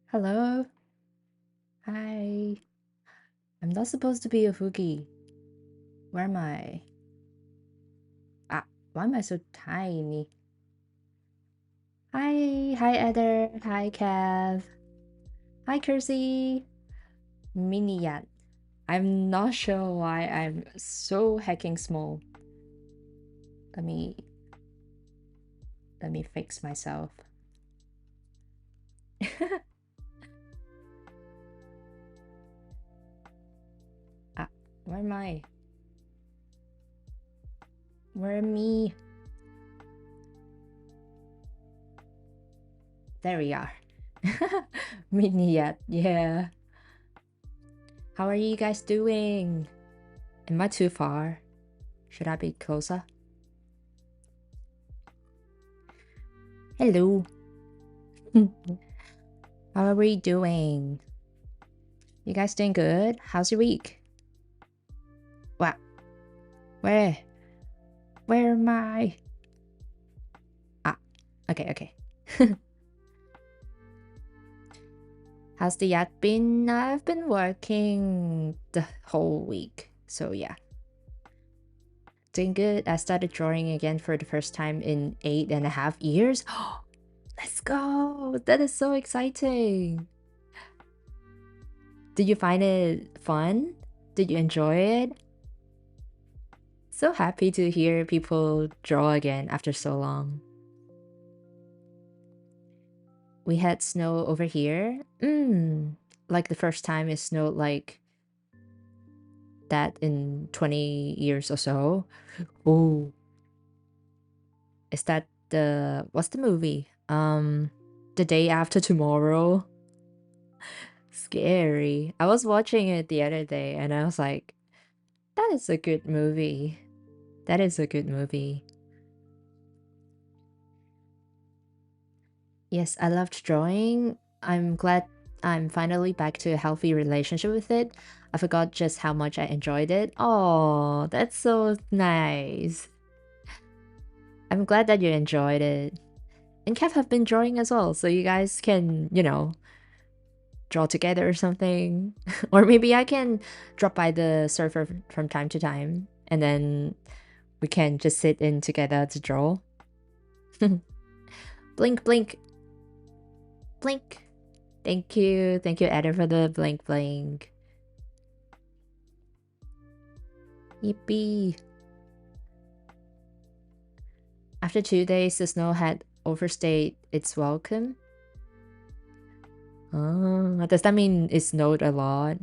Hello. Hi. I'm not supposed to be a Fugi. Where am I? Ah, why am I so tiny? Hi, Eder. Hi, Kev. Hi, Kersey. Minion. I'm not sure why I'm so hecking small. Let me fix myself. Ah, where am I? Where am me? There we are. Mini yet, yeah. How are you guys doing? Am I too far? Should I be closer? Hello. How are we doing? You guys doing good? How's your week? What? Where? Where am I? Ah, okay. How's the yacht been? I've been working the whole week, so yeah. Doing good. I started drawing again for the first time in 8.5 years. Let's go! That is so exciting! Did you find it fun? Did you enjoy it? So happy to hear people draw again after so long. We had snow over here. Like the first time it snowed like that in 20 years or so. Oh, is that what's the movie? The Day After Tomorrow. Scary. I was watching it the other day and I was like, that is a good movie. That is a good movie. Yes, I loved drawing. I'm glad I'm finally back to a healthy relationship with it. I forgot just how much I enjoyed it. Oh, that's so nice. I'm glad that you enjoyed it. And Kev have been drawing as well, so you guys can, draw together or something. Or maybe I can drop by the server from time to time and then we can just sit in together to draw. Blink, blink, blink. Thank you, Adam, for the blink, blink. Yippee. After 2 days, the snow had overstayed its welcome. Oh, does that mean it snowed a lot?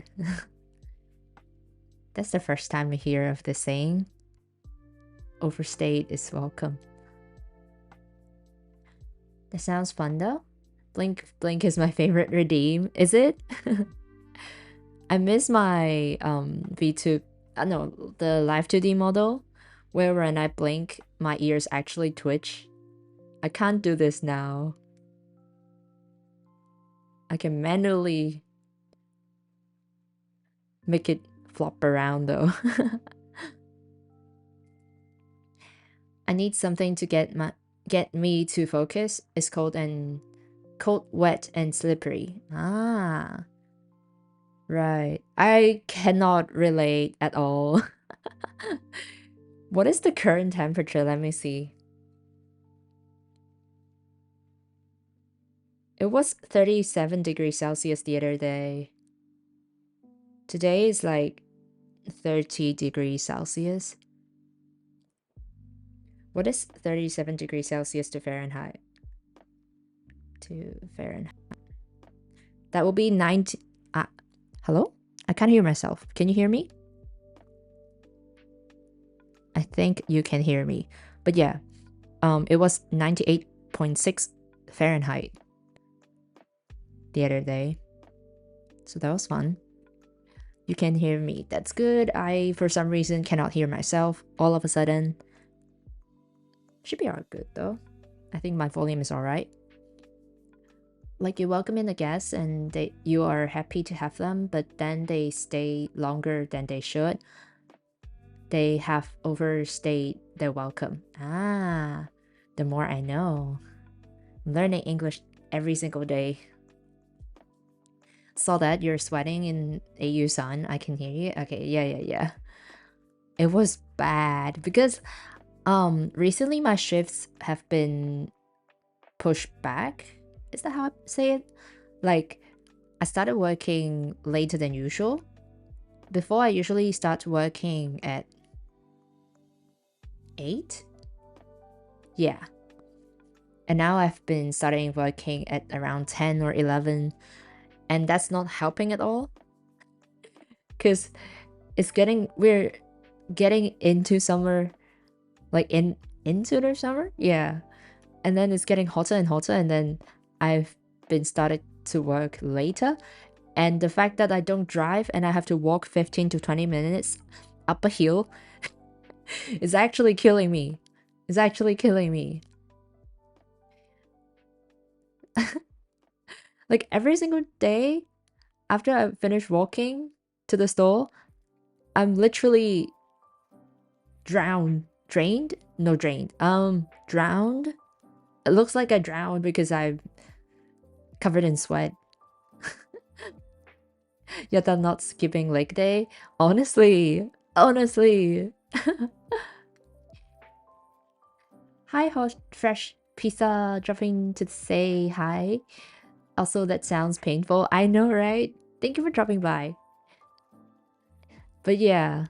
That's the first time I hear of this saying. Overstayed is welcome. That sounds fun though. Blink Blink is my favorite redeem. Is it? I miss my V2, no, the Live 2D model, where when I blink, my ears actually twitch. I can't do this now. I can manually make it flop around though. I need something to get me to focus. It's cold, wet, and slippery. Ah, right. I cannot relate at all. What is the current temperature? Let me see. It was 37 degrees Celsius the other day. Today is like 30 degrees Celsius. What is 37 degrees Celsius to Fahrenheit? To Fahrenheit. That will be 90. Hello? I can't hear myself. Can you hear me? I think you can hear me. But yeah, it was 98.6 Fahrenheit the other day. So that was fun. You can hear me. That's good. I, for some reason, cannot hear myself all of a sudden. Should be all good though. I think my volume is alright. Like you welcome in a guest and you are happy to have them, but then they stay longer than they should. They have overstayed their welcome. Ah, the more I know. I'm learning English every single day. Saw that you're sweating in AU Sun. I can hear you. Okay, yeah. It was bad because recently my shifts have been pushed back. Is that how I say it? Like I started working later than usual before I usually start working at 8. Yeah. And now I've been starting working at around 10 or 11, and that's not helping at all because we're getting into summer, like into the summer. Yeah. And then it's getting hotter and hotter, and then I've been started to work later. And the fact that I don't drive and I have to walk 15 to 20 minutes up a hill is actually killing me. It's actually killing me. Like every single day after I finish walking to the store, I'm literally drained. Drowned. It looks like I drowned because I'm covered in sweat. Yet I'm not skipping leg day. Honestly. Hi, hot fresh pizza, dropping to say hi. Also, that sounds painful. I know, right? Thank you for dropping by. But yeah,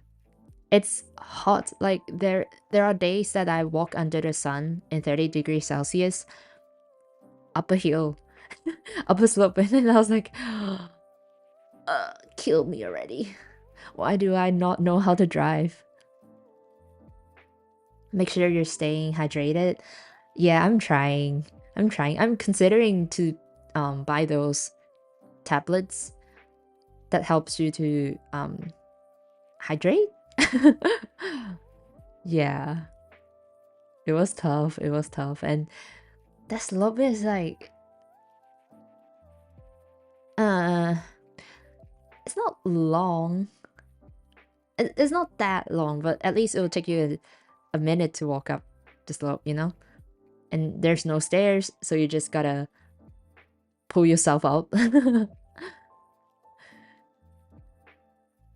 it's hot. Like there are days that I walk under the sun in 30 degrees Celsius up a hill, up a slope, and then I was like, kill me already. Why do I not know how to drive? Make sure you're staying hydrated. Yeah, I'm trying. I'm considering to buy those tablets that helps you to hydrate. Yeah. It was tough. It was tough. And that slope is like uh it's not long. It's not that long, but at least it will take you a minute to walk up the slope, you know? And there's no stairs, so you just gotta pull yourself up.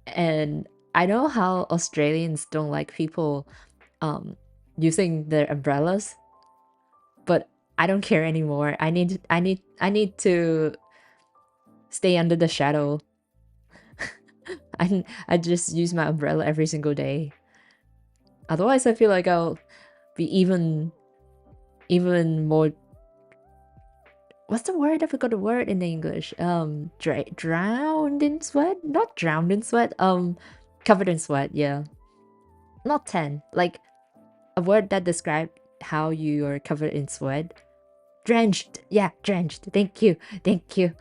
And I know how Australians don't like people using their umbrellas, but I don't care anymore. I need to stay under the shadow. I just use my umbrella every single day. Otherwise, I feel like I'll be even more. What's the word? I forgot the word in English. Drowned in sweat? Not drowned in sweat. Covered in sweat. Yeah, not 10. Like a word that describes how you are covered in sweat. Drenched. Yeah, drenched. Thank you. Thank you.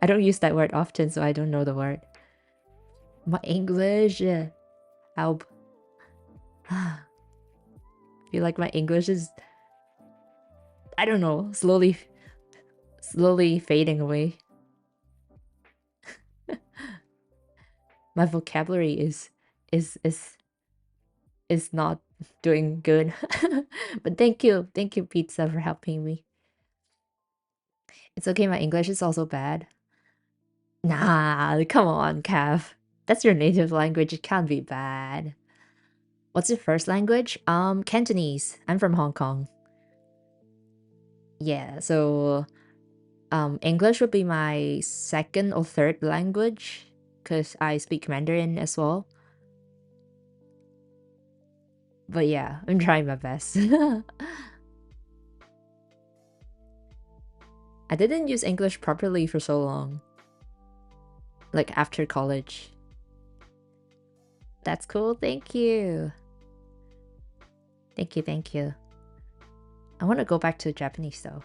I don't use that word often, so I don't know the word. My English. Help. Feel like my English is, I don't know, slowly fading away. My vocabulary is is is not doing good. But thank you, pizza, for helping me. It's okay, my English is also bad. Nah, come on, Cav. That's your native language, it can't be bad. What's your first language? Cantonese. I'm from Hong Kong. Yeah, so English would be my second or third language because I speak Mandarin as well. But yeah, I'm trying my best. I didn't use English properly for so long. Like after college. That's cool, thank you. Thank you, thank you. I want to go back to Japanese though.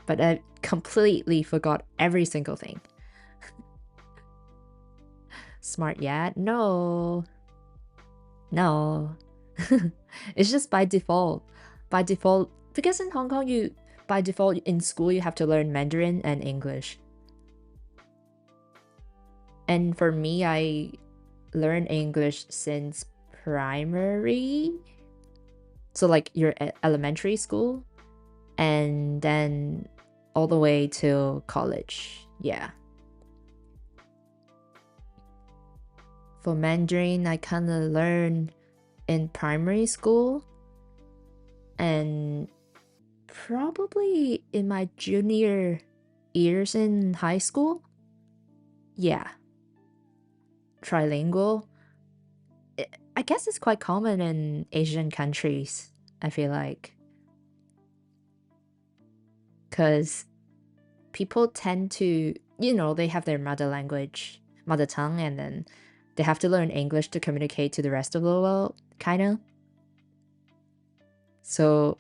But I completely forgot every single thing. Smart yet? No. No. It's just by default. By default, because in Hong Kong, by default in school you have to learn Mandarin and English. And for me, I learned English since primary. So like your elementary school and then all the way to college. Yeah. For Mandarin, I kind of learned in primary school and probably in my junior years in high school. Yeah. trilingual. I guess it's quite common in Asian countries, I feel like. Because people tend to, they have their mother tongue, and then they have to learn English to communicate to the rest of the world, kind of. So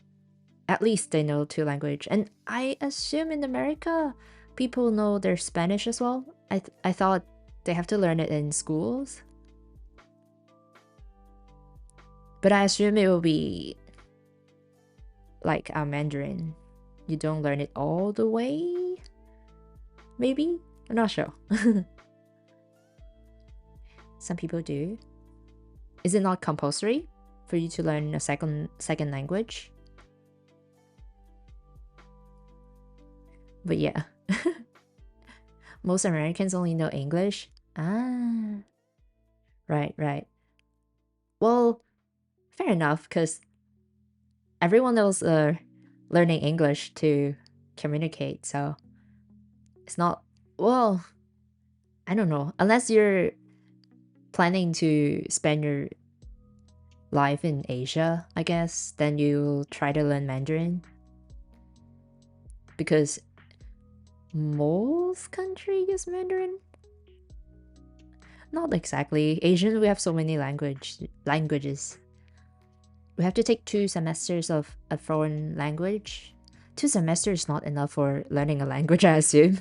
at least they know two language. And I assume in America, people know their Spanish as well. I thought they have to learn it in schools. But I assume it will be like our Mandarin. You don't learn it all the way? Maybe? I'm not sure. Some people do. Is it not compulsory for you to learn a second language? But yeah. Most Americans only know English. Ah. Right. Well, fair enough, because everyone knows learning English to communicate, so it's not, well, I don't know. Unless you're planning to spend your life in Asia, I guess, then you'll try to learn Mandarin. Because most country use Mandarin? Not exactly. Asian, we have so many languages. We have to take 2 semesters of a foreign language. 2 semesters is not enough for learning a language, I assume.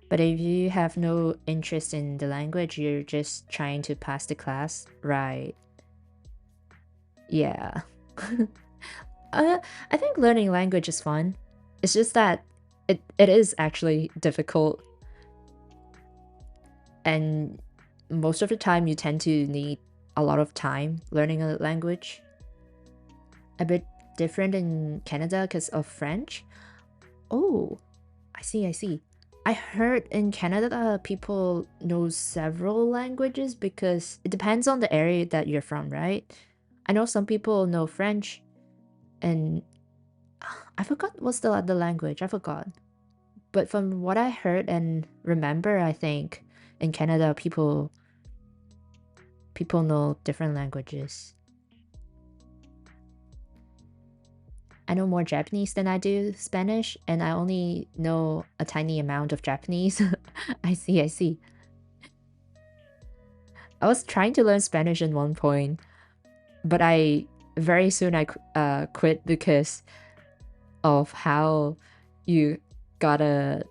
But if you have no interest in the language, you're just trying to pass the class, right? Yeah. I think learning language is fun. It's just that it is actually difficult. And most of the time you tend to need a lot of time learning a language. A bit different in Canada because of French. Oh, I see. I heard in Canada people know several languages because it depends on the area that you're from, right? I know some people know French, and I forgot what's the other language. I forgot. But from what I heard and remember, I think in Canada people know different languages. I know more Japanese than I do Spanish, and I only know a tiny amount of Japanese. I see. I was trying to learn Spanish at one point, but very soon quit because of how you gotta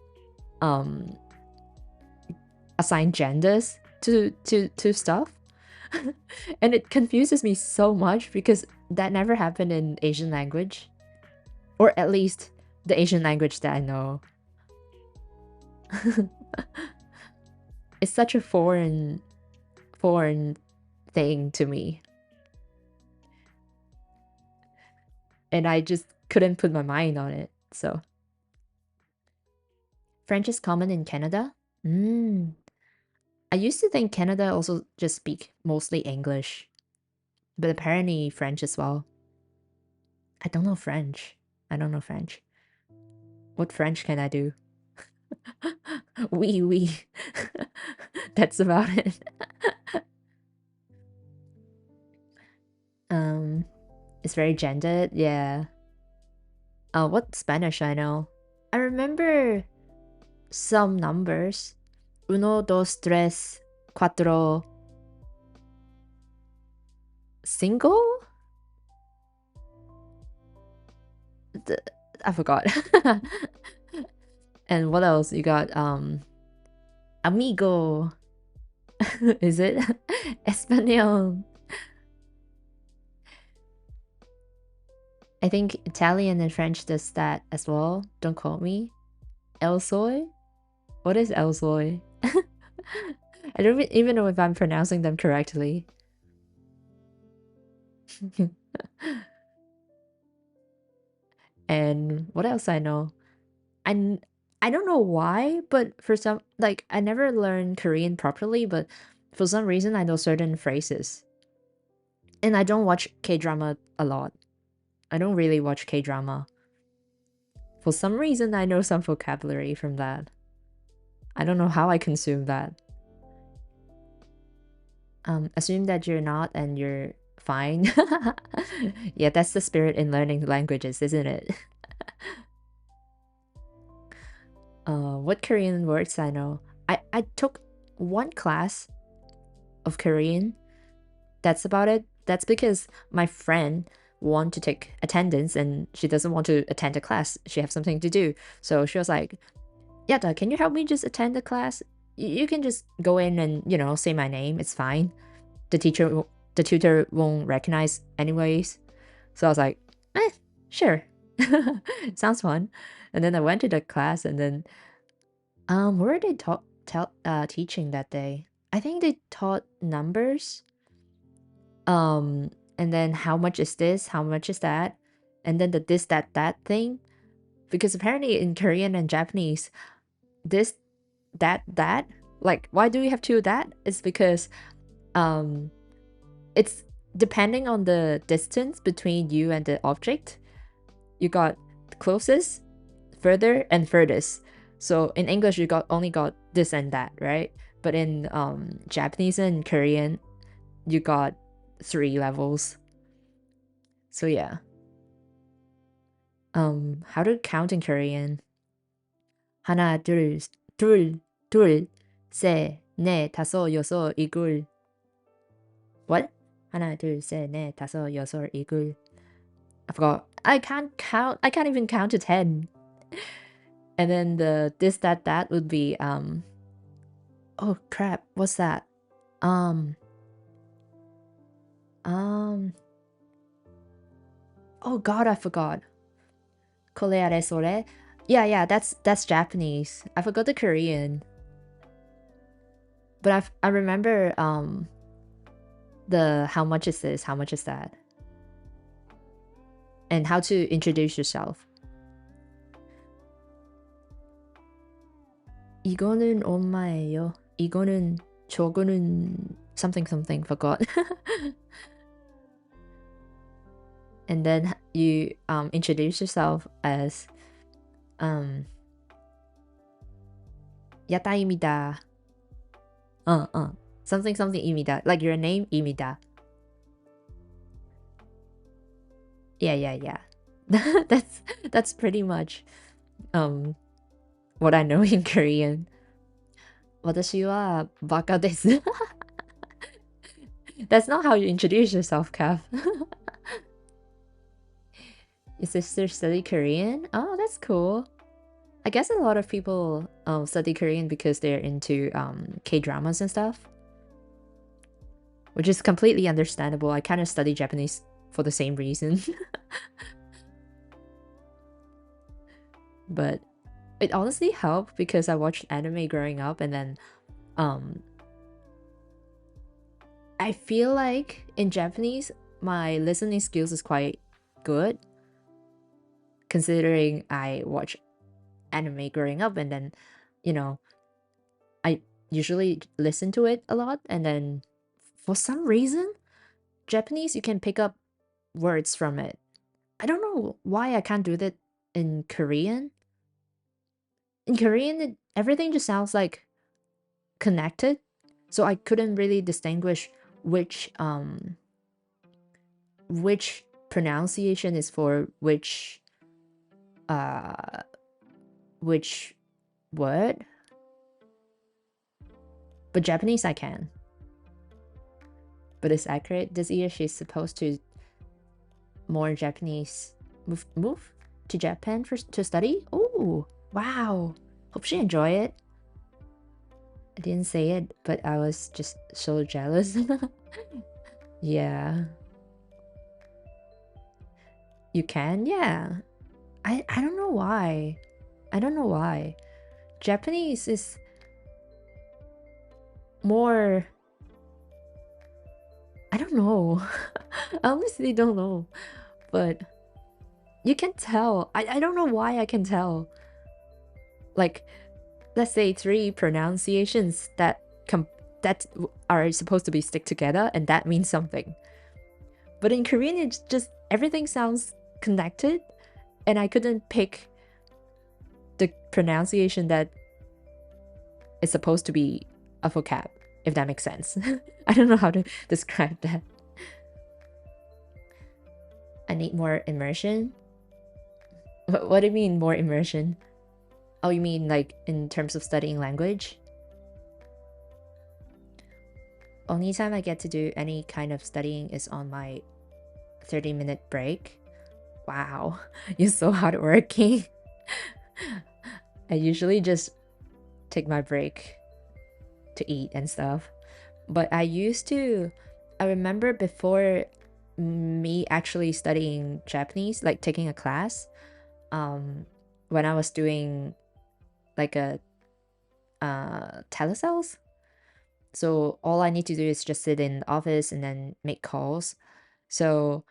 assign genders to stuff. And it confuses me so much because that never happened in Asian language. Or at least the Asian language that I know. It's such a foreign thing to me. And I just couldn't put my mind on it. So French is common in Canada? I used to think Canada also just speak mostly English, but apparently French as well. I don't know French. What French can I do? Oui. That's about it. It's very gendered, yeah. What Spanish I know? I remember some numbers. Uno, dos, tres, cuatro, cinco? I forgot. And what else? You got amigo. Is it? Espanol. I think Italian and French does that as well. Don't quote me. El soy? What is el soy? I don't even know if I'm pronouncing them correctly. And what else I know? I don't know why, but for some, like, I never learned Korean properly, but for some reason I know certain phrases. And I don't watch K-drama a lot. I don't really watch K-drama. For some reason I know some vocabulary from that. I don't know how I consume that. Assume that you're not and you're fine. Yeah, that's the spirit in learning languages, isn't it? What Korean words I know? I took one class of Korean. That's about it. That's because my friend want to take attendance and she doesn't want to attend the class. She have something to do. So she was like, Yata, can you help me just attend the class? You can just go in and, say my name. It's fine. The tutor won't recognize anyways. So I was like, sure. Sounds fun. And then I went to the class and then, what were they teaching that day? I think they taught numbers. And then how much is this? How much is that? And then the this, that thing. Because apparently in Korean and Japanese, this, that, like, why do we have two that? It's because it's depending on the distance between you and the object. You got closest, further, and furthest. So in English, you only got this and that, right? But in Japanese and Korean, you got 3 levels. So yeah. How to count in Korean? 하나, 둘, 셋, 넷, 다섯, 여섯, 일곱. What? 하나, 둘, 셋, 넷, 다섯, 여섯, 일곱. I forgot. I can't count. I can't even count to 10. And then the this, that would be oh crap, what's that? Oh god, I forgot. Koreare sore. Yeah, that's Japanese. I forgot the Korean. But I remember the how much is this, how much is that? And how to introduce yourself. 이거는 엄마예요. 이거는 저거는 something forgot. And then you introduce yourself as 야타입니다. something입니다. Like your name 입니다. Yeah. that's pretty much what I know in Korean. 私はバカです. That's not how you introduce yourself, Kath. Your sister study Korean? Oh, that's cool. I guess a lot of people study Korean because they're into K-dramas and stuff. Which is completely understandable. I kind of study Japanese for the same reason. But it honestly helped because I watched anime growing up and then I feel like in Japanese my listening skills is quite good considering I watch anime growing up and then I usually listen to it a lot and then for some reason Japanese you can pick up words from it. I don't know why I can't do that in Korean. In Korean everything just sounds like connected, so I couldn't really distinguish which pronunciation is for which word. But Japanese I can. But it's accurate. This year she's supposed to more Japanese move to Japan to study. Oh wow, hope she enjoy it. I didn't say it, but I was just so jealous. Yeah. You can? Yeah. I don't know why. I don't know why. Japanese is more... I don't know. I honestly don't know. But you can tell. I don't know why I can tell. Like, let's say 3 pronunciations that are supposed to be stick together and that means something. But in Korean it's just everything sounds connected and I couldn't pick the pronunciation that is supposed to be a vocab if that makes sense. I don't know how to describe that. I need more immersion. What do you mean more immersion? Oh, you mean like in terms of studying language? Only time I get to do any kind of studying is on my 30-minute break. Wow, you're so hardworking. I usually just take my break to eat and stuff. But I remember before me actually studying Japanese, like taking a class, when I was doing like a telesales. So all I need to do is just sit in the office and then make calls. So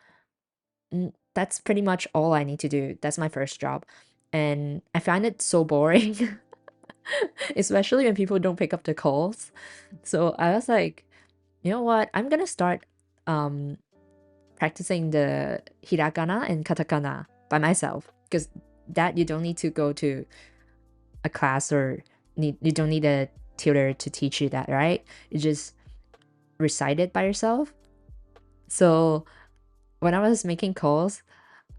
that's pretty much all I need to do. That's my first job. And I find it so boring, especially when people don't pick up the calls. So I was like, you know what? I'm gonna start practicing the hiragana and katakana by myself, because that you don't need to go to a class or you don't need a tutor to teach you that, right? You just recite it by yourself. So when I was making calls,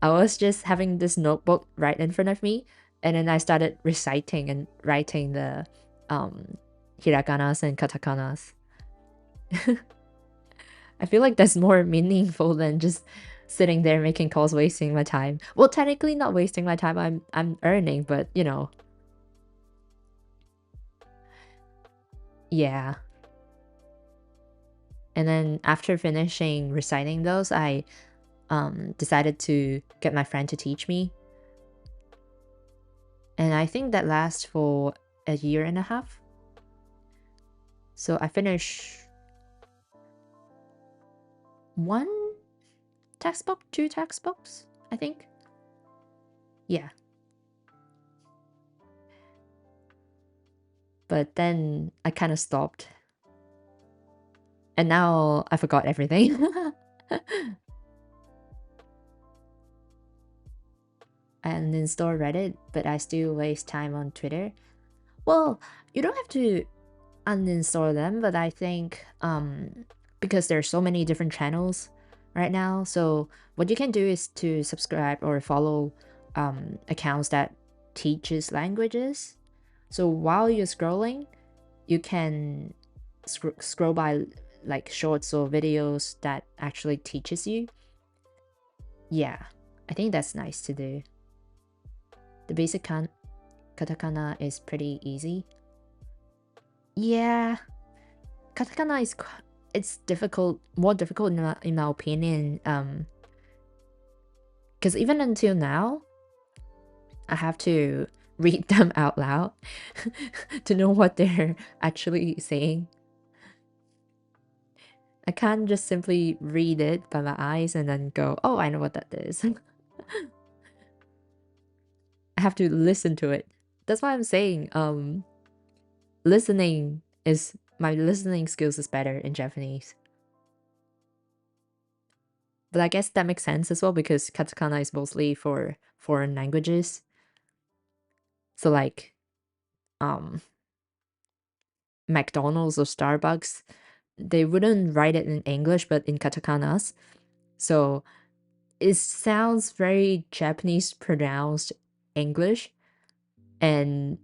I was just having this notebook right in front of me, and then I started reciting and writing the hiraganas and katakanas. I feel like that's more meaningful than just sitting there making calls, wasting my time. Well, technically not wasting my time. I'm earning, but you know. Yeah. And then after finishing reciting those, I decided to get my friend to teach me. And I think that lasts for a year and a half. So I finished one textbook, two textbooks, I think. Yeah. But then I kind of stopped. And now I forgot everything. I uninstalled Reddit, but I still waste time on Twitter. Well, you don't have to uninstall them, but I think because there's so many different channels right now, so what you can do is to subscribe or follow accounts that teaches languages. So while you're scrolling, you can scroll by like shorts or videos that actually teaches you. Yeah, I think that's nice to do. The basic katakana is pretty easy. Yeah, katakana is it's difficult, more difficult in my opinion. Because even until now, I have to read them out loud to know what they're actually saying. I can't just simply read it by my eyes and then go, oh, I know what that is. I have to listen to it. That's why I'm saying, listening is my listening skills is better in Japanese. But I guess that makes sense as well because katakana is mostly for foreign languages. So like McDonald's or Starbucks, they wouldn't write it in English but in katakanas. So it sounds very Japanese pronounced English, and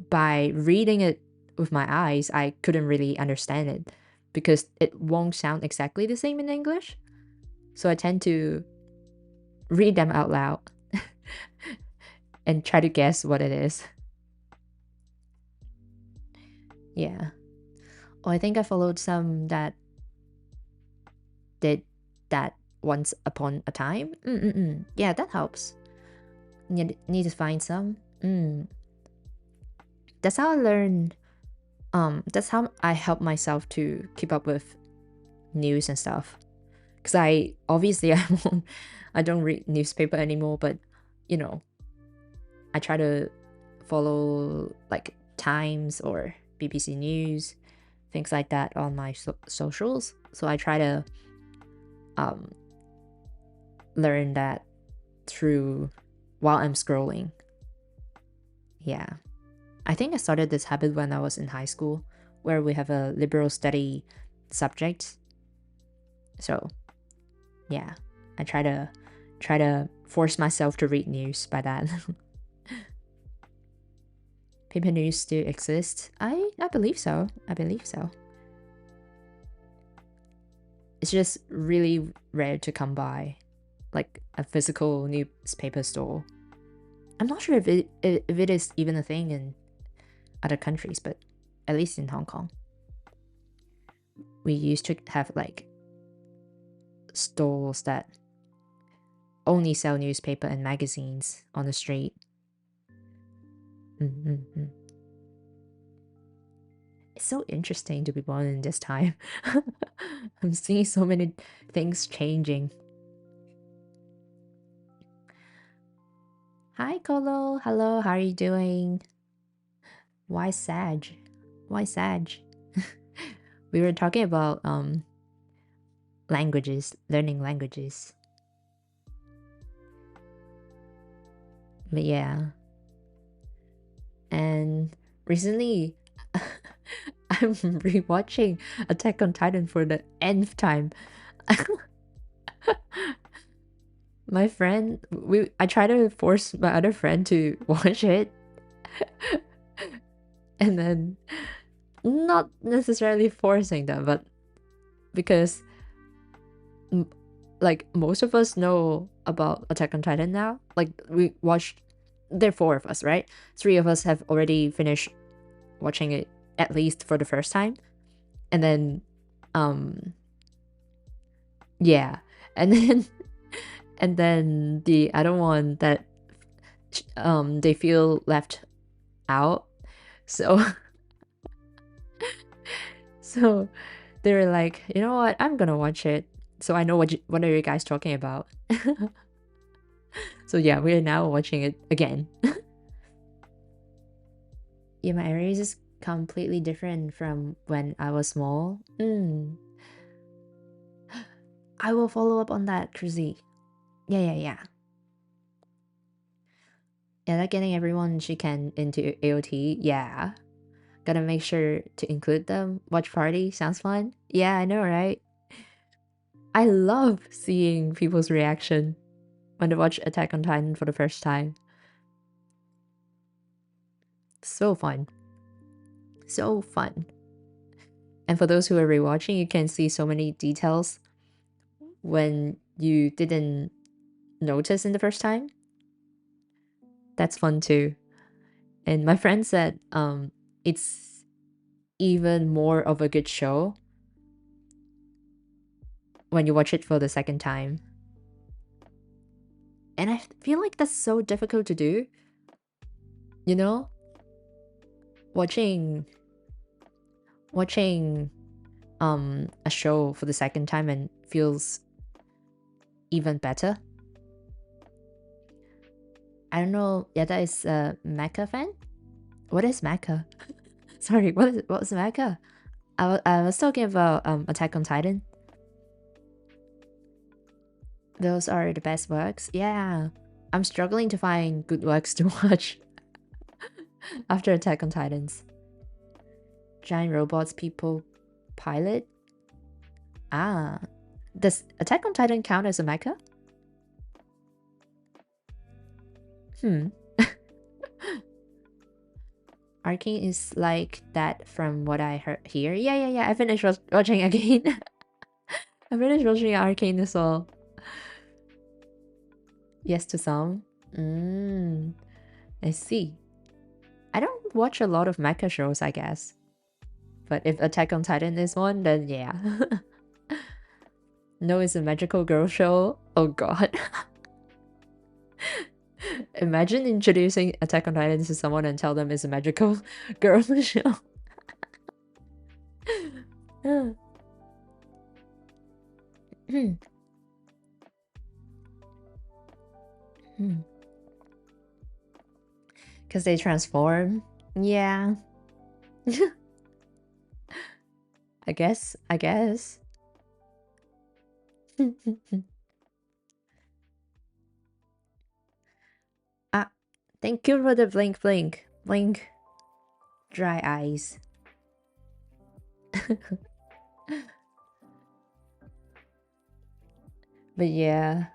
by reading it with my eyes, I couldn't really understand it because it won't sound exactly the same in English. So I tend to read them out loud and try to guess what it is. Yeah. Oh, I think I followed some that did that once upon a time. Yeah, that helps. Need to find some. That's how I learn. That's how I help myself to keep up with news and stuff. Cause I obviously I don't read newspaper anymore, but you know, I try to follow like Times or BBC News, things like that on my socials. So I try to learn that through while I'm scrolling. Yeah. I think I started this habit when I was in high school where we have a liberal study subject. So yeah, I try to force myself to read news by that. Paper news still exist? I believe so. I believe so. It's just really rare to come by, like a physical newspaper store. I'm not sure if it is even a thing in other countries, but at least in Hong Kong, we used to have like stores that only sell newspaper and magazines on the street. Mm-hmm. It's so interesting to be born in this time. I'm seeing so many things changing. Hi, Colo. Hello, how are you doing? Why Sag? Why Sag? We were talking about languages, learning languages. But yeah. And recently I'm rewatching Attack on Titan for the nth time. My friend, I try to force my other friend to watch it, and then not necessarily forcing them, but because like most of us know about Attack on Titan now. Like we watched, there are four of us, right? Three of us have already finished watching it at least for the first time, and then yeah, and then and then the other one that they feel left out, so so they were like, you know what, I'm gonna watch it so I know what are you guys talking about. So yeah, we're now watching it again. Yeah, my areas is completely different from when I was small. I will follow up on that, Chrissy. Yeah. Yeah, like getting everyone she can into AOT. Yeah. Gotta make sure to include them. Watch party sounds fun. Yeah, I know, right? I love seeing people's reaction when they watch Attack on Titan for the first time. So fun. So fun. And for those who are rewatching, you can see so many details when you didn't notice in the first time. That's fun too. And my friend said it's even more of a good show when you watch it for the second time. And I feel like that's so difficult to do. You know? Watching a show for the second time and feels even better. I don't know, Yata is a mecha fan? What is mecha? Sorry, what's mecha? I was talking about Attack on Titan. Those are the best works. Yeah. I'm struggling to find good works to watch after Attack on Titans. Giant robots people pilot? Ah. Does Attack on Titan count as a mecha? Arcane is like that from what I heard here. Yeah. I finished watching again. I finished watching Arcane as well. Yes to some. I see. I don't watch a lot of mecha shows, I guess. But if Attack on Titan is one, then yeah. No, it's a magical girl show. Oh god. Imagine introducing Attack on Titan to someone and tell them it's a magical girl show. Because they transform. Yeah. I guess. Ah, thank you for the blink. Blink. Dry eyes. But yeah,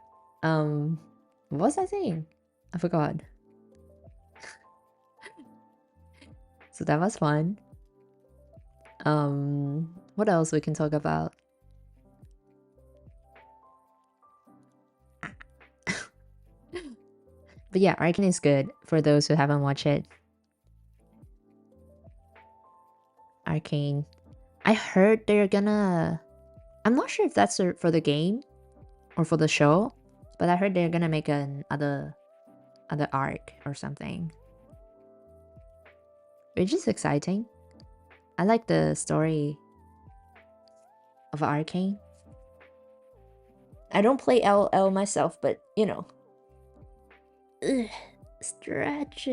what was I saying? I forgot. So that was fun. What else we can talk about? But yeah, Arcane is good for those who haven't watched it. Arcane. I heard they're gonna. I'm not sure if that's for the game or for the show, but I heard they're gonna make an other arc or something, which is exciting. I like the story of Arcane. I don't play LL myself, but you know. Ugh, stretch.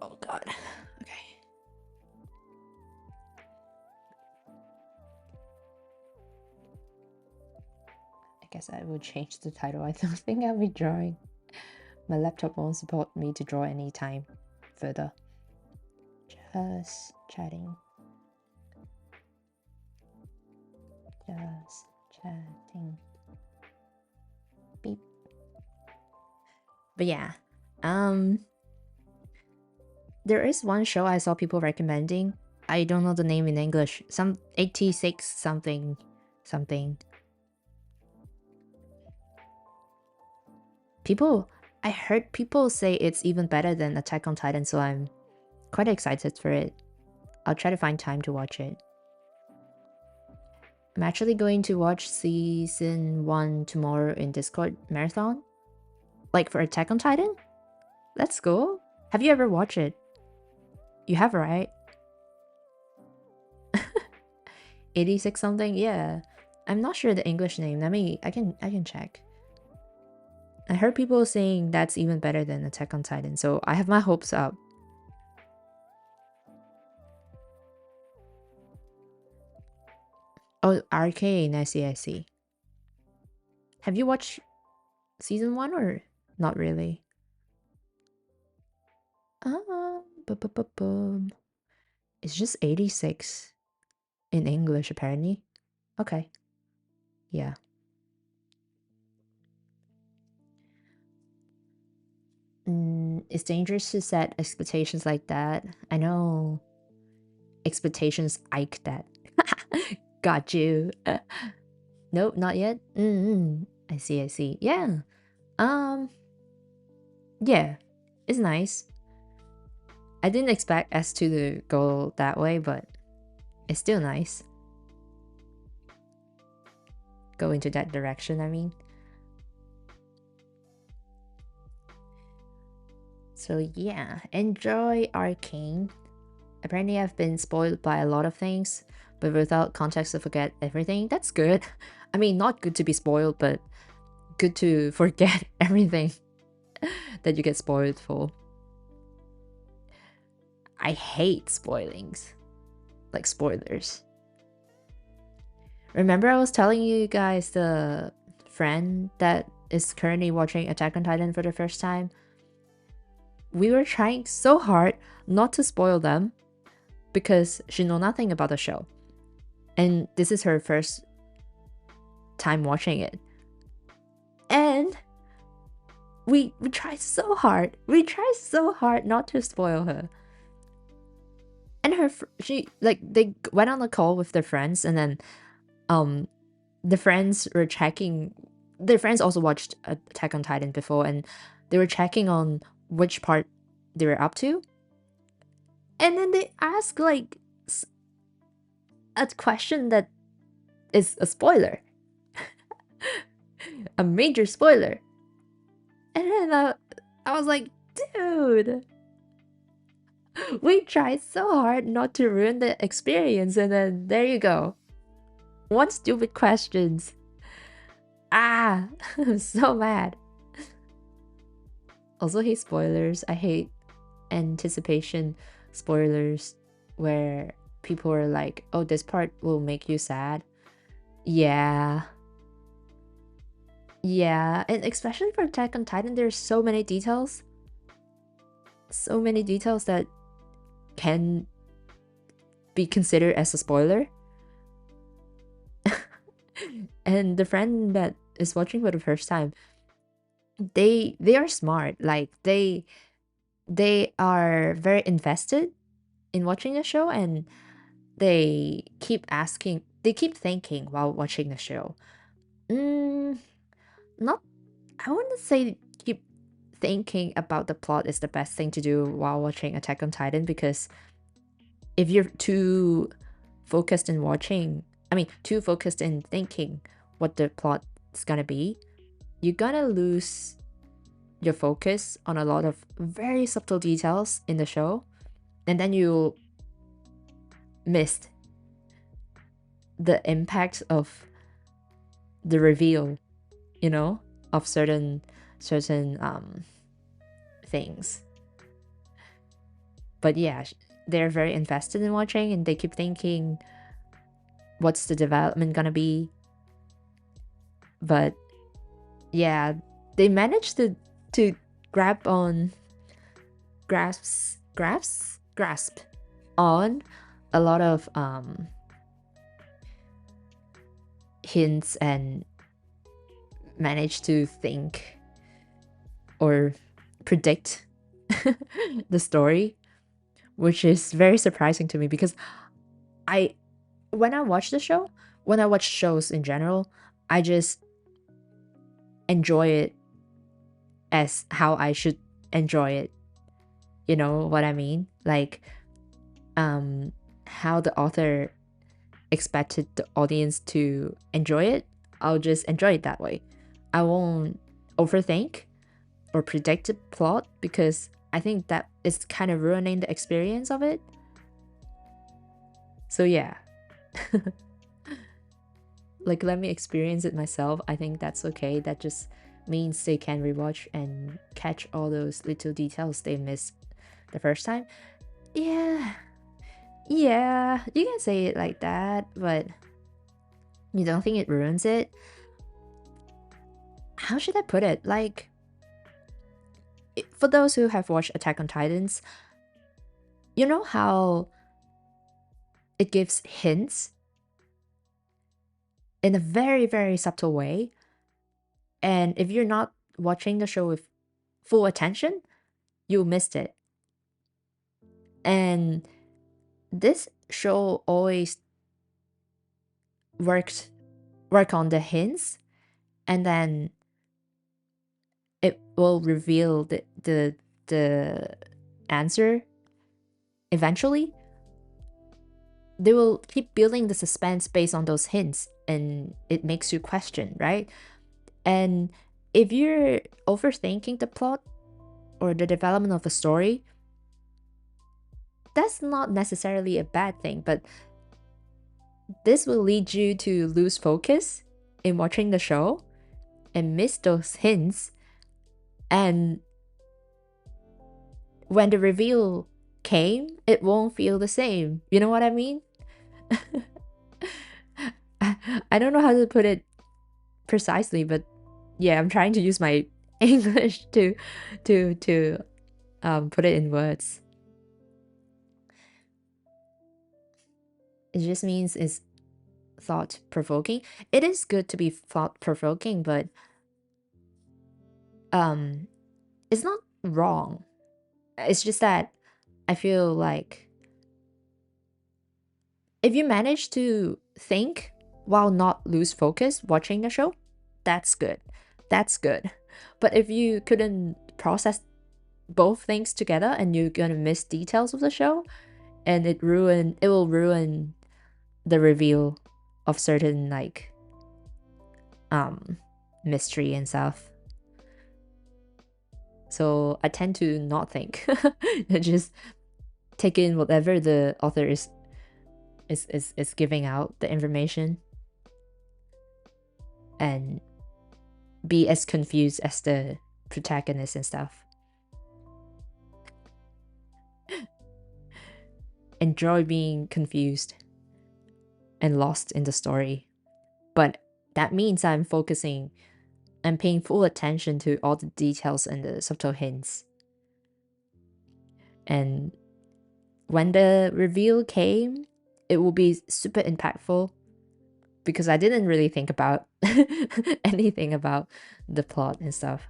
Oh god. Okay. I guess I will change the title. I don't think I'll be drawing. My laptop won't support me to draw any time further. Just chatting. Just chatting. Beep. But yeah. There is one show I saw people recommending. I don't know the name in English. Some 86 something something. I heard people say it's even better than Attack on Titan, so I'm quite excited for it. I'll try to find time to watch it. I'm actually going to watch season 1 tomorrow in Discord marathon. Like for Attack on Titan? Let's go. Have you ever watched it? You have, right? 86 something? Yeah. I'm not sure the English name. I can check. I heard people saying that's even better than Attack on Titan, so I have my hopes up. Oh, Arcane, I see, I see. Have you watched season 1 or not really? It's just 86 in English, apparently. Okay. Yeah. It's dangerous to set expectations like that. I know. Expectations like that. Got you. Nope, not yet. I see, I see. Yeah. Yeah. It's nice. I didn't expect S2 to go that way, but it's still nice. Go into that direction, I mean. So yeah, enjoy Arcane. Apparently I've been spoiled by a lot of things, but without context to forget everything. That's good. I mean, not good to be spoiled, but good to forget everything that you get spoiled for. I hate spoilings. Like spoilers. Remember I was telling you guys the friend that is currently watching Attack on Titan for the first time? We were trying so hard not to spoil them because she know nothing about the show. And this is her first time watching it. And we tried so hard. We tried so hard not to spoil her. And they went on a call with their friends, and then the friends were checking. Their friends also watched Attack on Titan before, and they were checking on which part they were up to. And then they asked like a question that is a spoiler. A major spoiler. And then I was like, dude, we tried so hard not to ruin the experience, and then there you go. One stupid questions. I'm so mad. Also hate spoilers. I hate anticipation spoilers where people are like, oh, this part will make you sad. Yeah. Yeah, and especially for Attack on Titan, there's so many details. so many details that can be considered as a spoiler. And the friend that is watching for the first time, they are smart. Like they are very invested in watching the show, and they keep thinking while watching the show. Mm, not, I wouldn't say keep thinking about the plot is the best thing to do while watching Attack on Titan, because if you're too focused in watching, I mean, too focused in thinking what the plot is gonna be, you're gonna lose your focus on a lot of very subtle details in the show, and then you miss the impact of the reveal, you know, of certain things. But yeah, they're very invested in watching, and they keep thinking, what's the development gonna be? But yeah, they managed to grab on grasp on a lot of hints, and manage to think or predict the story, which is very surprising to me, because I when I watch the show, when I watch shows in general, I just enjoy it as how I should enjoy it. You know what I mean? Like how the author expected the audience to enjoy it, I'll just enjoy it that way. I won't overthink or predict the plot, because I think that is kind of ruining the experience of it. So yeah. Like, let me experience it myself. I think that's okay. That just means they can rewatch and catch all those little details they missed the first time. Yeah. Yeah, you can say it like that, but you don't think it ruins it? How should I put it? Like, for those who have watched Attack on Titans, you know how it gives hints in a very, very subtle way. And if you're not watching the show with full attention, you missed it. And this show always work on the hints, and then it will reveal the answer eventually. They will keep building the suspense based on those hints, and it makes you question, right? And if you're overthinking the plot or the development of a story, that's not necessarily a bad thing, but this will lead you to lose focus in watching the show and miss those hints. And when the reveal came, it won't feel the same. You know what I mean? I don't know how to put it precisely, but yeah, I'm trying to use my English to put it in words. It just means it's thought provoking. It is good to be thought provoking, but it's not wrong. It's just that I feel like if you manage to think while not lose focus watching the show, that's good. That's good. But if you couldn't process both things together, and you're gonna miss details of the show, and it will ruin the reveal of certain, like, mystery and stuff. So I tend to not think and just take in whatever the author is giving out the information, and be as confused as the protagonist and stuff. Enjoy being confused and lost in the story. But that means I'm focusing and paying full attention to all the details and the subtle hints. And when the reveal came, it will be super impactful because I didn't really think about anything about the plot and stuff.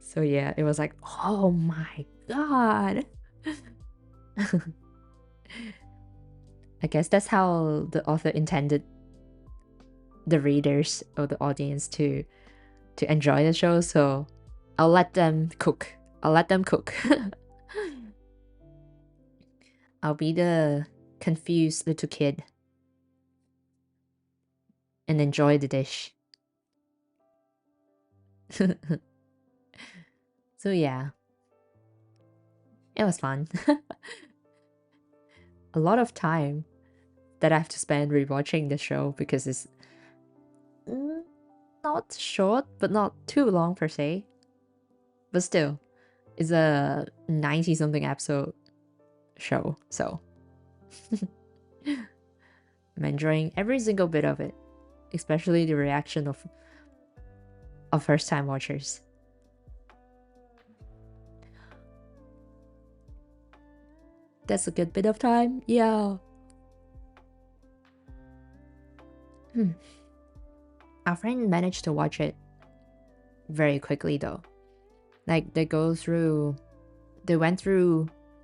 So yeah, it was like, oh my god. I guess that's how the author intended the readers or the audience to enjoy the show, so I'll let them cook. I'll let them cook. I'll be the confused little kid and enjoy the dish. So yeah, it was fun. A lot of time that I have to spend rewatching the show because it's not short, but not too long per se. But still, it's a 90 something episode show, so I'm enjoying every single bit of it, especially the reaction of first time watchers. That's a good bit of time, yeah. Our friend managed to watch it very quickly though. Like they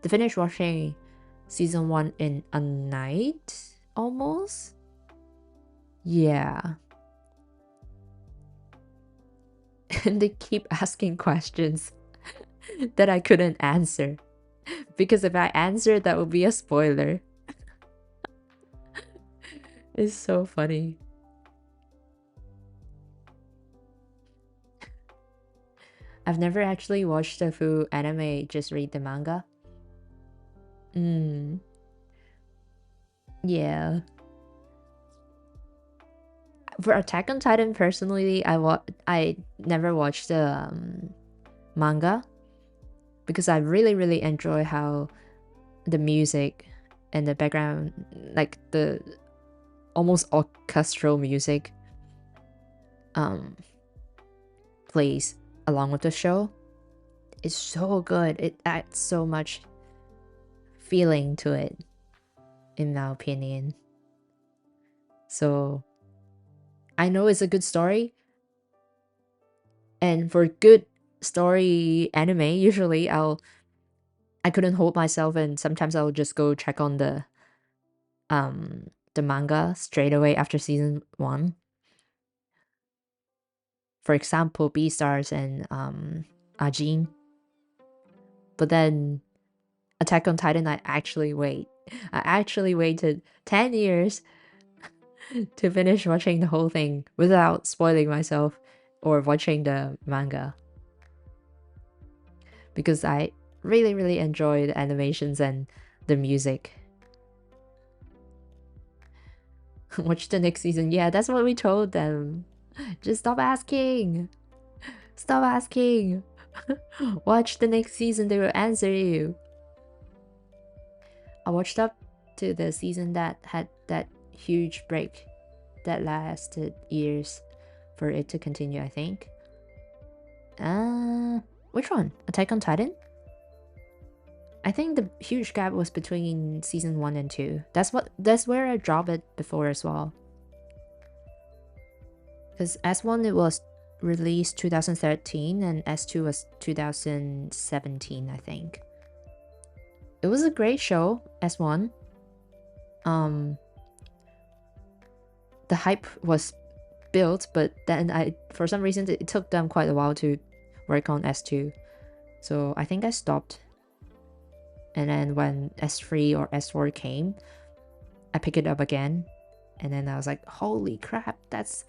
finished watching season 1 in a night almost. Yeah. And they keep asking questions that I couldn't answer. Because if I answered, that would be a spoiler. It's so funny. I've never actually watched a full anime, just read the manga. Yeah. For Attack on Titan, personally, I never watched the manga because I really enjoy how the music and the background, like the almost orchestral music, plays along with the show. It's so good. It adds so much feeling to it, in my opinion. So I know it's a good story, and for good story anime, usually I couldn't hold myself, and sometimes I'll just go check on the manga straight away after season 1. For example, Beastars and Ajin. But then Attack on Titan, I actually waited 10 years to finish watching the whole thing without spoiling myself or watching the manga. Because I really enjoy the animations and the music. Watch the next season. Yeah, that's what we told them. Just stop asking. Stop asking. Watch the next season, they will answer you. I watched up to the season that had that huge break that lasted years for it to continue, I think. Which one? Attack on Titan? I think the huge gap was between season 1 and 2. That's where I dropped it before as well. Because S1 it was released 2013 and S2 was 2017, I think. It was a great show, S1. The hype was built, but then for some reason it took them quite a while to work on S2. So I think I stopped. And then when S3 or S4 came, I picked it up again. And then I was like, holy crap, that's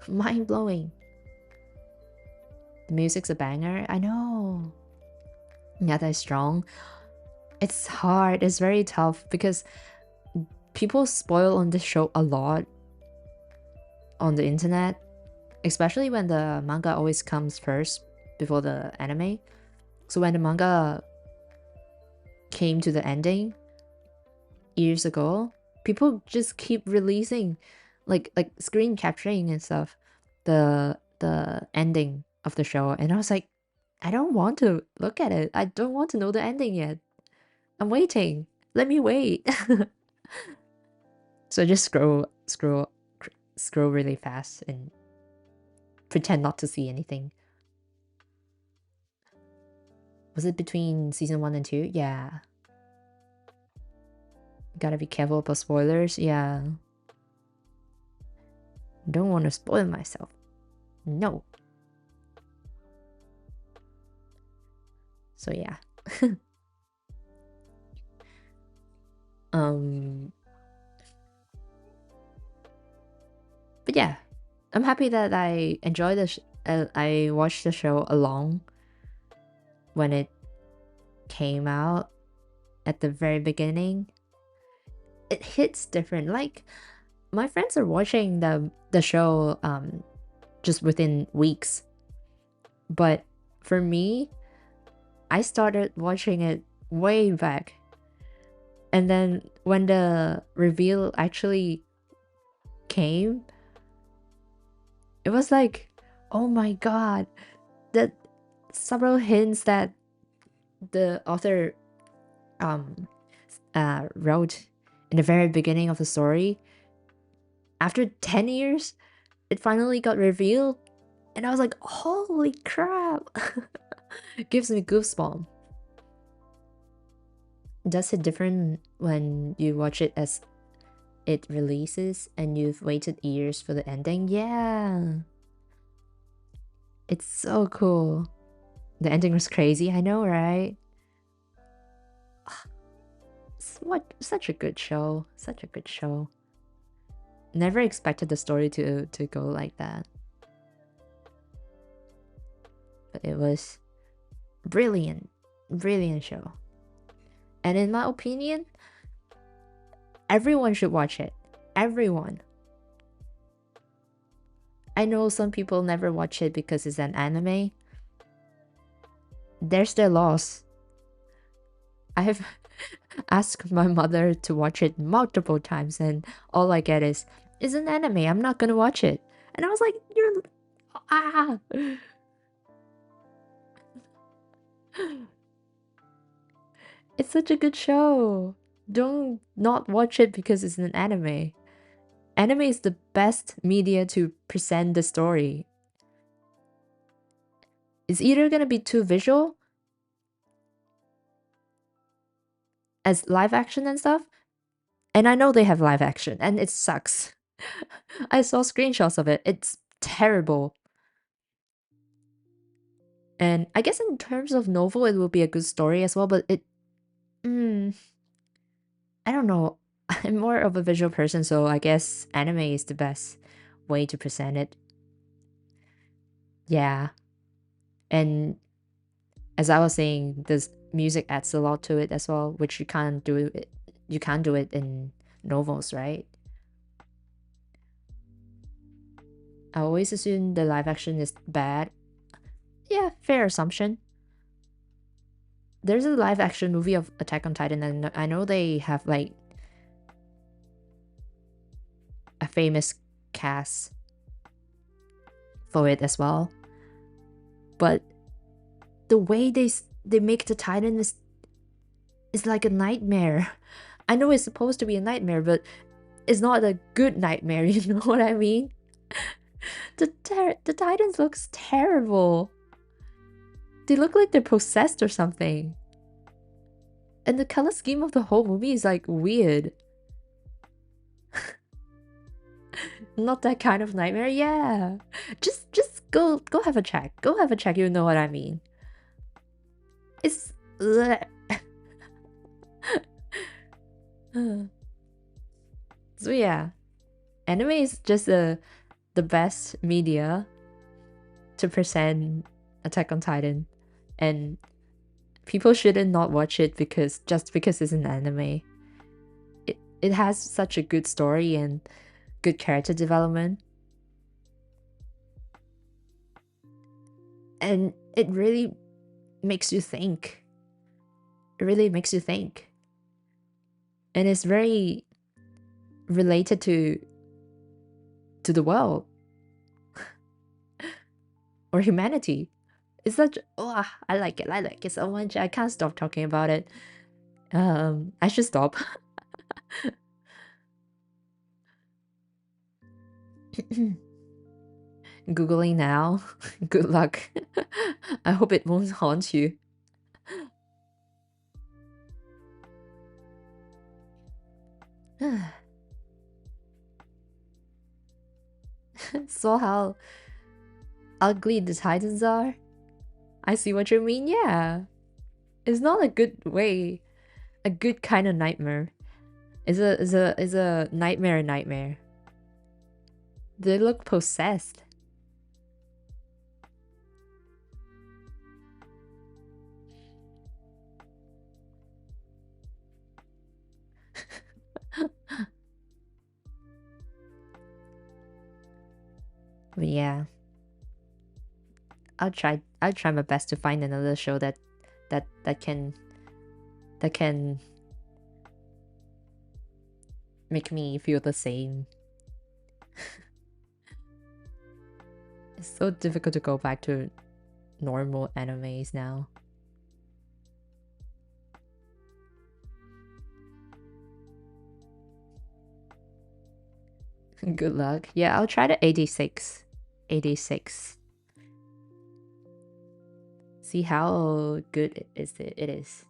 mind-blowing. The music's a banger. I know. YATA is strong. It's hard. It's very tough because people spoil on this show a lot on the internet, especially when the manga always comes first before the anime. So when the manga came to the ending years ago, people just keep releasing like screen capturing and stuff the ending of the show, and I was like, I don't want to look at it. I don't want to know the ending yet. I'm waiting. Let me wait. So I just scroll really fast and pretend not to see anything. Was it between season 1 and 2? Yeah. Gotta be careful about spoilers. Yeah. Don't want to spoil myself. No. So yeah. um but yeah, I'm happy that I enjoyed I watched the show along when it came out at the very beginning. It hits different. Like, my friends are watching the show just within weeks, but for me, I started watching it way back, and then when the reveal actually came, it was like, oh my god, that several hints that the author wrote in the very beginning of the story, after 10 years it finally got revealed, and I was like, holy crap. It gives me goosebumps. Does it different when you watch it as it releases and you've waited years for the ending? Yeah, it's so cool. The ending was crazy, I know, right? What, such a good show, such a good show. Never expected the story to go like that, but it was brilliant, brilliant show. And in my opinion, everyone should watch it. Everyone. I know some people never watch it because it's an anime. There's their loss. I have asked my mother to watch it multiple times, and all I get is, it's an anime, I'm not gonna watch it. And I was like, you're... ah. It's such a good show. Don't not watch it because it's an anime. Anime is the best media to present the story. It's either gonna be too visual as live action and stuff, and I know they have live action and it sucks. I saw screenshots of it. It's terrible. And I guess in terms of novel, it will be a good story as well, but it... I don't know. I'm more of a visual person, so I guess anime is the best way to present it. Yeah. And as I was saying, this music adds a lot to it as well, which you can't do it in novels, right? I always assume the live action is bad. Yeah, fair assumption. There's a live action movie of Attack on Titan, and I know they have like a famous cast for it as well. But the way they make the Titan is like a nightmare. I know it's supposed to be a nightmare, but it's not a good nightmare, you know what I mean? The Titans looks terrible. They look like they're possessed or something. And the color scheme of the whole movie is like weird. Not that kind of nightmare, yeah. Just go have a check. Go have a check, you know what I mean. It's so yeah. Anime is just the best media to present Attack on Titan, and people shouldn't not watch it because it's an anime. It has such a good story and good character development, and it really makes you think. It really makes you think, and it's very related to the world or humanity. It's such I like it. I like it so much. I can't stop talking about it. I should stop. Googling now. Good luck. I hope it won't haunt you. So how ugly the Titans are? I see what you mean, yeah. It's not a good way. A good kind of nightmare. Is a nightmare. They look possessed. But yeah. I'll try my best to find another show that can make me feel the same. It's so difficult to go back to normal animes now. Good luck. Yeah, I'll try the 86. 86. See how good it is.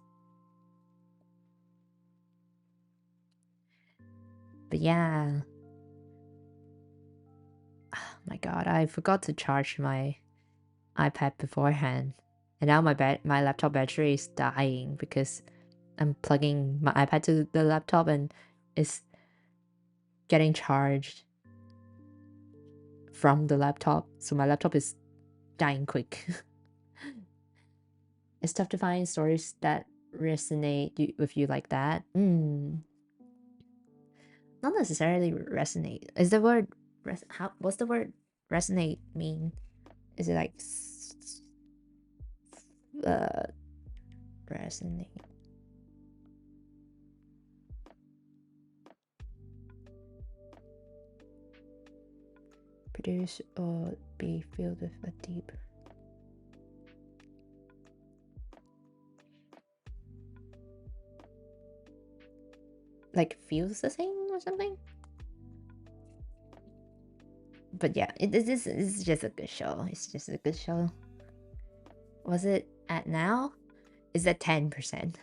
But yeah. Oh my god, I forgot to charge my iPad beforehand. And now my laptop battery is dying because I'm plugging my iPad to the laptop and it's getting charged from the laptop. So my laptop is dying quick. It's tough to find stories that resonate with you like that. Not necessarily resonate. Is the word what's the word resonate mean? Is it like resonate? Produce or be filled with a deep. Like feels the same or something? But yeah, it's just a good show. It's just a good show. Was it at now? Is at 10%.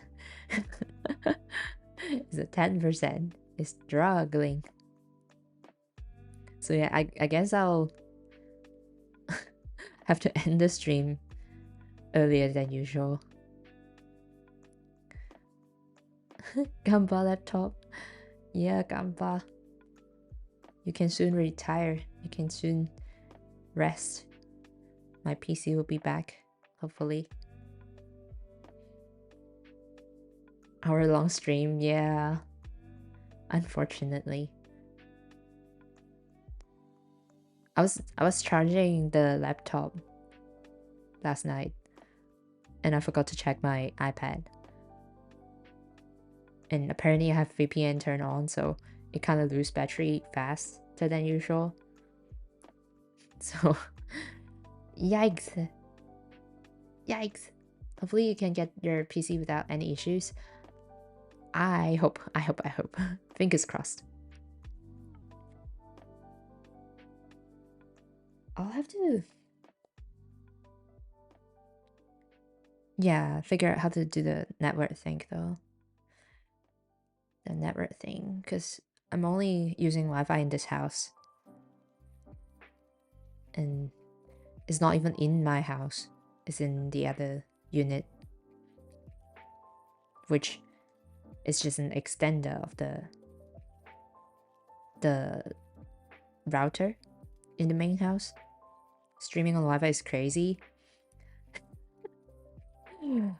Is at 10%. It's struggling. So yeah, I guess I'll have to end the stream earlier than usual. Gamba laptop. Yeah, Gamba. You can soon retire. You can soon rest. My PC will be back, hopefully. Hour-long stream, yeah. Unfortunately. I was charging the laptop last night and I forgot to check my iPad. And apparently I have VPN turned on, so it kind of loses battery faster than usual. So yikes. Yikes. Hopefully you can get your PC without any issues. I hope. Fingers crossed. I'll have to figure out how to do the network thing though. The network thing, because I'm only using Wi-Fi in this house. And it's not even in my house. It's in the other unit. Which is just an extender of the router in the main house. Streaming on Wi-Fi is crazy.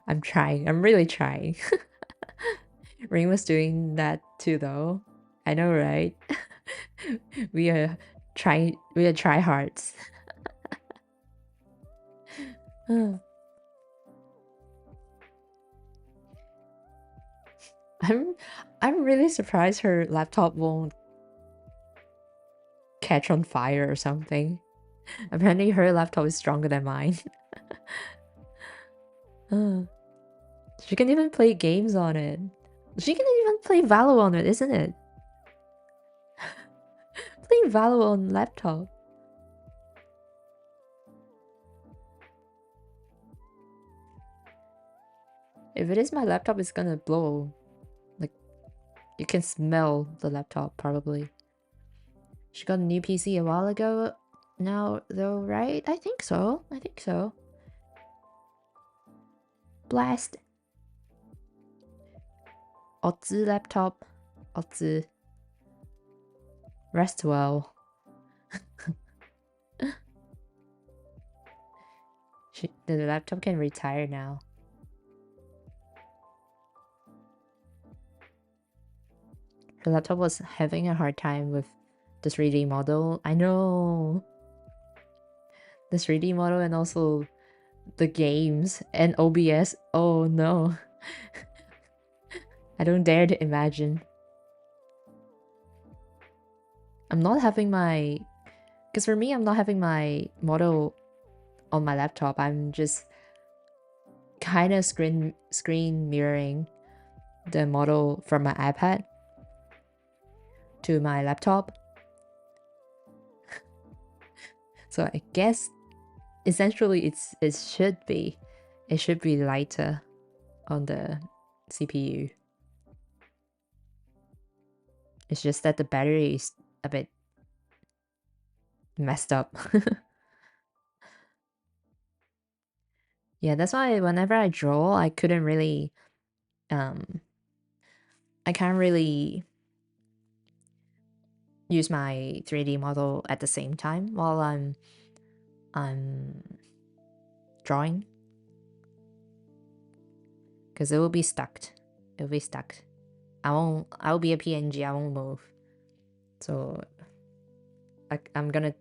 I'm trying. I'm really trying. Ring was doing that too though. I know, right? We are tryhards. I'm really surprised her laptop won't catch on fire or something. Apparently her laptop is stronger than mine. She can even play games on it. She can even play Valo on it, isn't it? Playing Valo on laptop. If it is my laptop, it's gonna blow. Like, you can smell the laptop, probably. She got a new PC a while ago now, though, right? I think so. I think so. Blast. Otzu laptop. Otzu. Rest well. The laptop can retire now. The laptop was having a hard time with the 3D model. I know. The 3D model and also the games and OBS. Oh no. I don't dare to imagine. I'm not having my... Because for me, I'm not having my model on my laptop. I'm just kind of screen mirroring the model from my iPad to my laptop. So I guess essentially it should be lighter on the CPU. It's just that the battery is a bit messed up. Yeah, that's why whenever I draw, I couldn't really I can't really use my 3D model at the same time while I'm drawing, because it will be stuck. It'll be stuck. I'll be a PNG. I won't move. So I'm gonna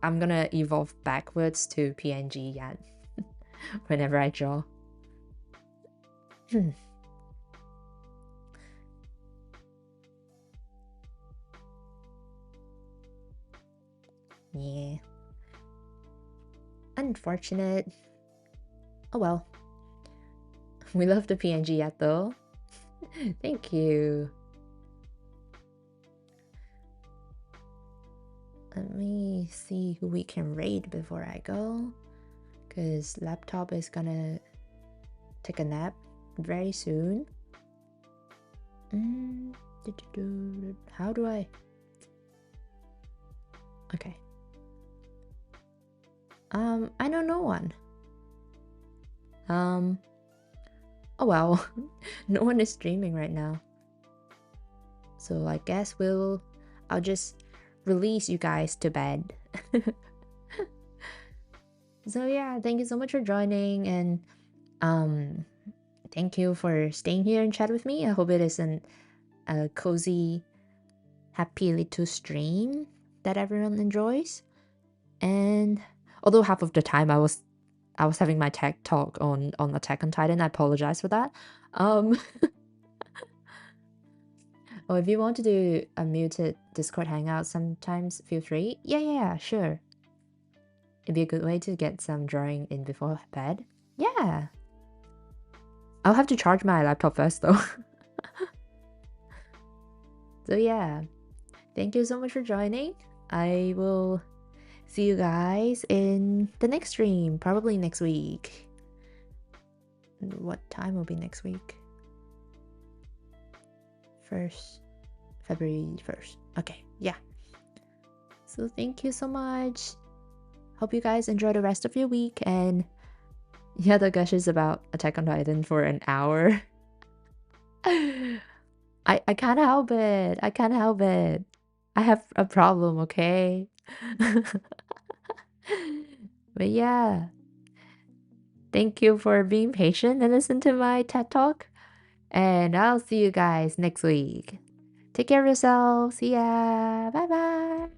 I'm gonna evolve backwards to PNG yet whenever I draw. Yeah. Unfortunate. Oh well. We love the PNG yet though. Thank you. Let me see who we can raid before I go, because laptop is gonna take a nap very soon. How do I... Okay. I know no one. Oh well. No one is streaming right now. So I guess I'll just release you guys to bed. So yeah, thank you so much for joining, and thank you for staying here and chat with me. I hope it is a cozy, happy little stream that everyone enjoys. And although half of the time I was having my tech talk on Attack on Titan, I apologize for that. Oh, if you want to do a muted Discord hangout sometimes, feel free. Yeah, sure. It'd be a good way to get some drawing in before bed. Yeah. I'll have to charge my laptop first though. So yeah, thank you so much for joining. I will see you guys in the next stream, probably next week. What time will be next week? February 1st. Okay, yeah. So thank you so much. Hope you guys enjoy the rest of your week, and yeah, the gushes about Attack on Titan for an hour. I can't help it. I can't help it. I have a problem, okay? But yeah. Thank you for being patient and listen to my TED Talk. And I'll see you guys next week. Take care of yourself. See ya. Bye bye.